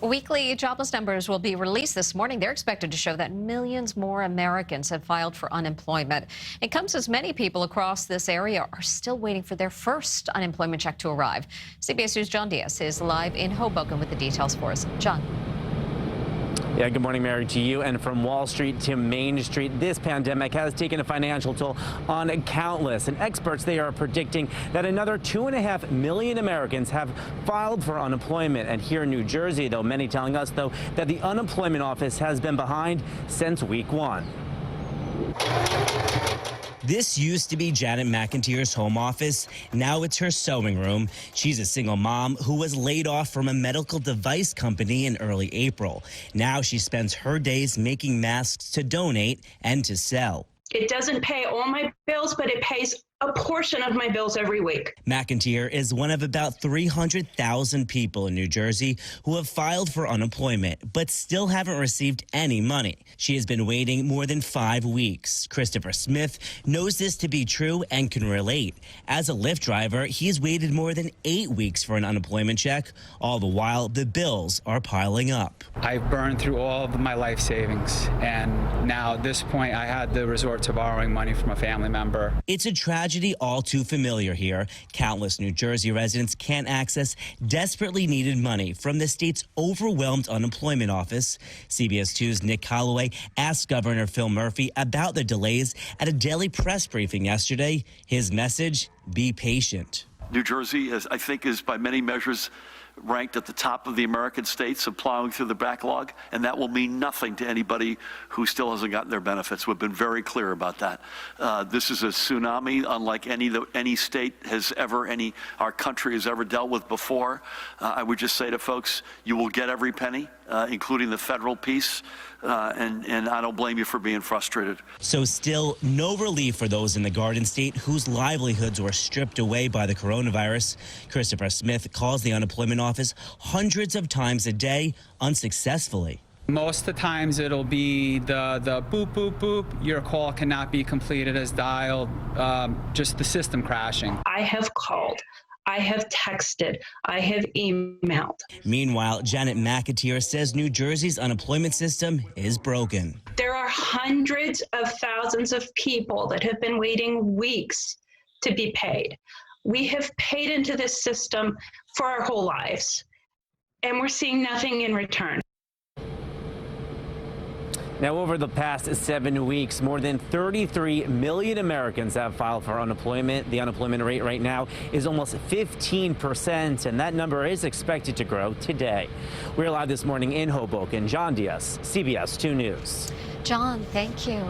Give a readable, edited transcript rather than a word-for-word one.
Weekly jobless numbers will be released this morning. They're expected to show that millions more Americans have filed for unemployment. It comes as many people across this area are still waiting for their first unemployment check to arrive. CBS News' John Diaz is live in Hoboken with the details for us. John. Yeah, good morning, Mary, to you. And from Wall Street to Main Street, this pandemic has taken a financial toll on countless. And experts, they are predicting that another 2.5 million Americans have filed for unemployment. And here in New Jersey, though, many telling us, though, that the unemployment office has been behind since week 1. This used to be Janet Mclnteer's home office. Now it's her sewing room. She's a single mom who was laid off from a medical device company in early April. Now she spends her days making masks to donate and to sell. It doesn't pay all my bills, but it pays a portion of my bills every week. Mclnteer is one of about 300,000 people in New Jersey who have filed for unemployment but still haven't received any money. She has been waiting more than 5 weeks. Christopher Smith knows this to be true and can relate. As a Lyft driver, he's waited more than 8 weeks for an unemployment check. All the while, the bills are piling up. I've burned through all of my life savings, and now at this point, I had to resort to borrowing money from a family member. It's a tragedy all too familiar here. Countless New Jersey residents can't access desperately needed money from the state's overwhelmed unemployment office. CBS 2's Nick Holloway asked Governor Phil Murphy about the delays at a daily press briefing yesterday. His message: be patient. New Jersey, I think, is by many measures ranked at the top of the American states of plowing through the backlog, and that will mean nothing to anybody who still hasn't gotten their benefits. We've been very clear about that. This is a tsunami unlike any state has ever, our country has ever dealt with before. I would just say to folks, you will get every penny, including the federal piece, and I don't blame you for being frustrated. So still no relief for those in the Garden State whose livelihoods were stripped away by the coronavirus. Christopher Smith calls the unemployment office hundreds of times a day unsuccessfully. Most of the times it'll be the boop, boop, boop, your call cannot be completed as dialed, just the system crashing. I have called. I have texted. I have emailed. Meanwhile, Janet Mclnteer says New Jersey's unemployment system is broken. There are hundreds of thousands of people that have been waiting weeks to be paid. We have paid into this system for our whole lives, and we're seeing nothing in return. Now, over the past 7 weeks, more than 33 million Americans have filed for unemployment. The unemployment rate right now is almost 15%, and that number is expected to grow today. We're live this morning in Hoboken. John Diaz, CBS 2 News. John, thank you.